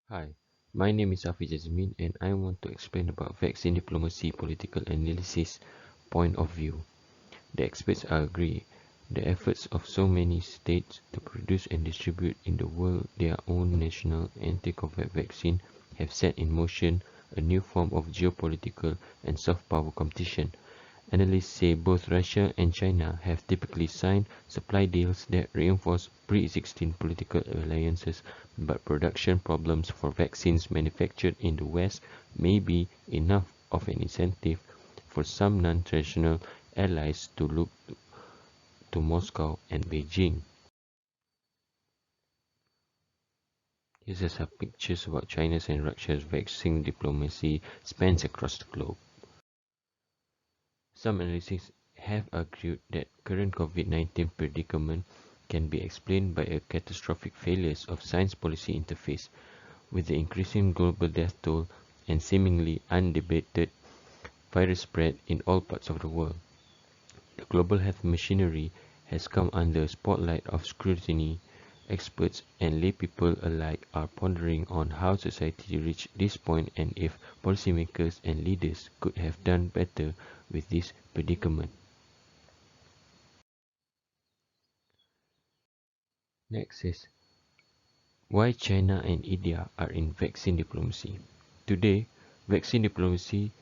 Hi, my name is Afi Jasmine and I want to explain about vaccine diplomacy political analysis point of view. The experts agree the efforts of so many states to produce and distribute in the world their own national anti-COVID vaccine have set in motion a new form of geopolitical and soft power competition. Analysts say both Russia and China have typically signed supply deals that reinforce pre-existing political alliances, but production problems for vaccines manufactured in the West may be enough of an incentive for some non-traditional allies to look to Moscow and Beijing. Here are some pictures about China's and Russia's vaccine diplomacy spans across the globe. Some analysts have argued that current COVID-19 predicament can be explained by a catastrophic failures of science policy interface with the increasing global death toll and seemingly undebated virus spread in all parts of the world. The global health machinery has come under a spotlight of scrutiny. Experts and laypeople alike are pondering on how society reached this point and if policymakers and leaders could have done better with this predicament. Next is why China and India are in vaccine diplomacy. Today, vaccine diplomacy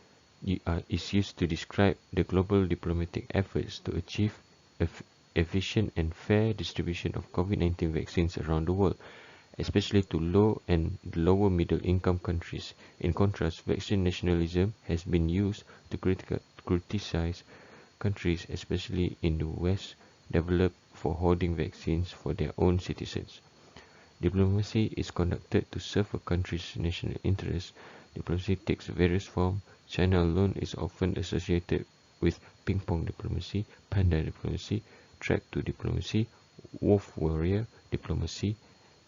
is used to describe the global diplomatic efforts to achieve efficient and fair distribution of COVID-19 vaccines around the world, especially to low and lower middle income countries. In contrast, vaccine nationalism has been used to criticize countries, especially in the West, developed for hoarding vaccines for their own citizens. Diplomacy is conducted to serve a country's national interests. Diplomacy takes various forms. China alone is often associated with ping-pong diplomacy, panda diplomacy, track-to diplomacy, wolf warrior diplomacy,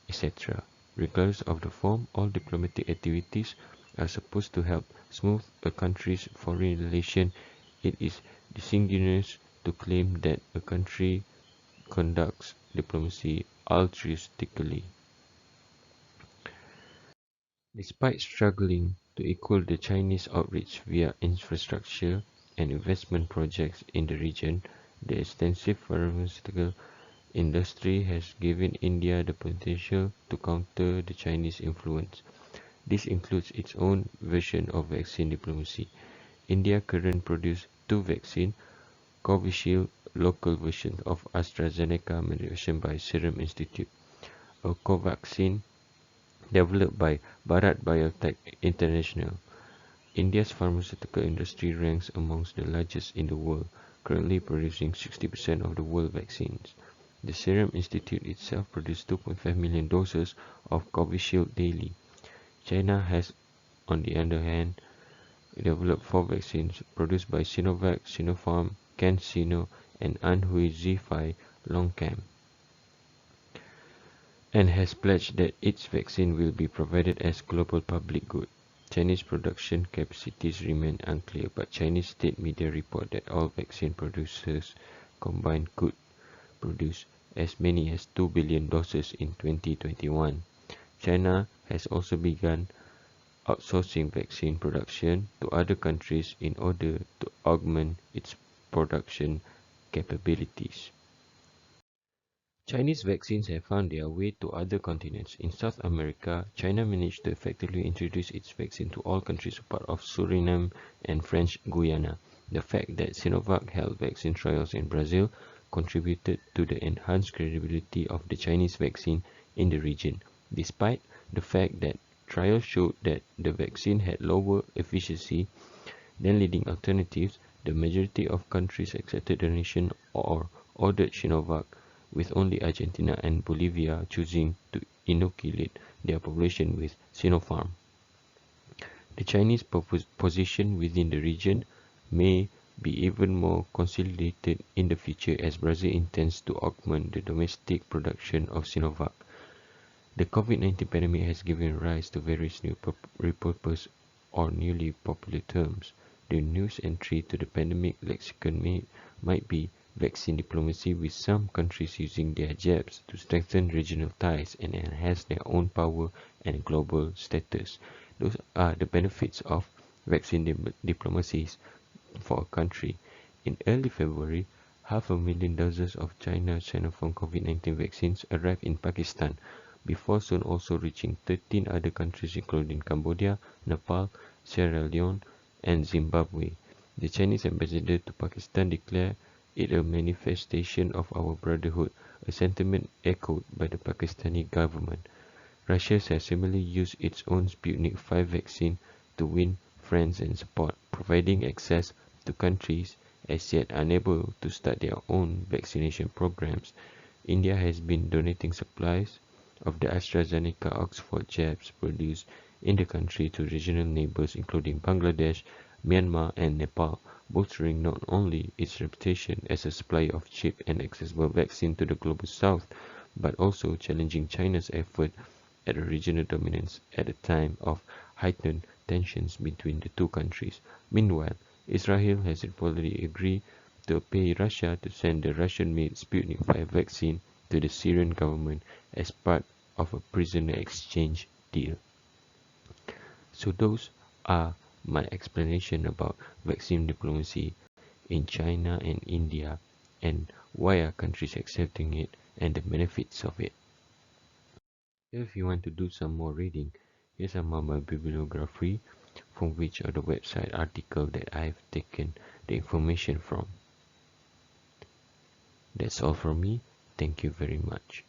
etc. Regardless of the form, all diplomatic activities are supposed to help smooth a country's foreign relation. It is disingenuous to claim that a country conducts diplomacy altruistically. Despite struggling to equal the Chinese outreach via infrastructure and investment projects in the region, the extensive pharmaceutical industry has given India the potential to counter the Chinese influence. This includes its own version of vaccine diplomacy. India currently produces two vaccines, Covishield local version of AstraZeneca manufactured by Serum Institute, a Covaxin developed by Bharat Biotech International. India's pharmaceutical industry ranks amongst the largest in the world, currently producing 60% of the world vaccines. The Serum Institute itself produced 2.5 million doses of Covishield daily. China has, on the other hand, developed four vaccines produced by Sinovac, Sinopharm, CanSino, and Anhui Zhifei Longcam, and has pledged that its vaccine will be provided as global public good. Chinese production capacities remain unclear, but Chinese state media report that all vaccine producers combined could produce as many as 2 billion doses in 2021. China has also begun outsourcing vaccine production to other countries in order to augment its production capabilities. Chinese vaccines have found their way to other continents. In South America, China managed to effectively introduce its vaccine to all countries apart of Suriname and French Guiana. The fact that Sinovac held vaccine trials in Brazil contributed to the enhanced credibility of the Chinese vaccine in the region, despite the fact that trials showed that the vaccine had lower efficacy than leading alternatives. The majority of countries accepted the donation or ordered Sinovac, with only Argentina and Bolivia choosing to inoculate their population with Sinopharm. The Chinese position within the region may be even more consolidated in the future as Brazil intends to augment the domestic production of Sinovac. The COVID-19 pandemic has given rise to various new repurposed or newly popular terms. The news entry to the pandemic lexicon might be vaccine diplomacy, with some countries using their jabs to strengthen regional ties and enhance their own power and global status. Those are the benefits of vaccine diplomacies for a country. In early February, 500,000 doses of China's Sinopharm COVID-19 vaccines arrived in Pakistan, before soon also reaching 13 other countries including Cambodia, Nepal, Sierra Leone, and Zimbabwe. The Chinese ambassador to Pakistan declared it a manifestation of our brotherhood, a sentiment echoed by the Pakistani government. Russia has similarly used its own Sputnik V vaccine to win friends and support, providing access to countries as yet unable to start their own vaccination programs. India has been donating supplies of the AstraZeneca Oxford jabs produced in the country to regional neighbors including Bangladesh, Myanmar, and Nepal, bolstering not only its reputation as a supplier of cheap and accessible vaccine to the global south, but also challenging China's effort at a regional dominance at a time of heightened tensions between the two countries. Meanwhile, Israel has reportedly agreed to pay Russia to send the Russian-made Sputnik V vaccine to the Syrian government as part of a prisoner exchange deal. So those are my explanation about vaccine diplomacy in China and India, and why are countries accepting it and the benefits of it. If you want to do some more reading, here's some of my bibliography from which are the website article that I have taken the information from. That's all from me. Thank you very much.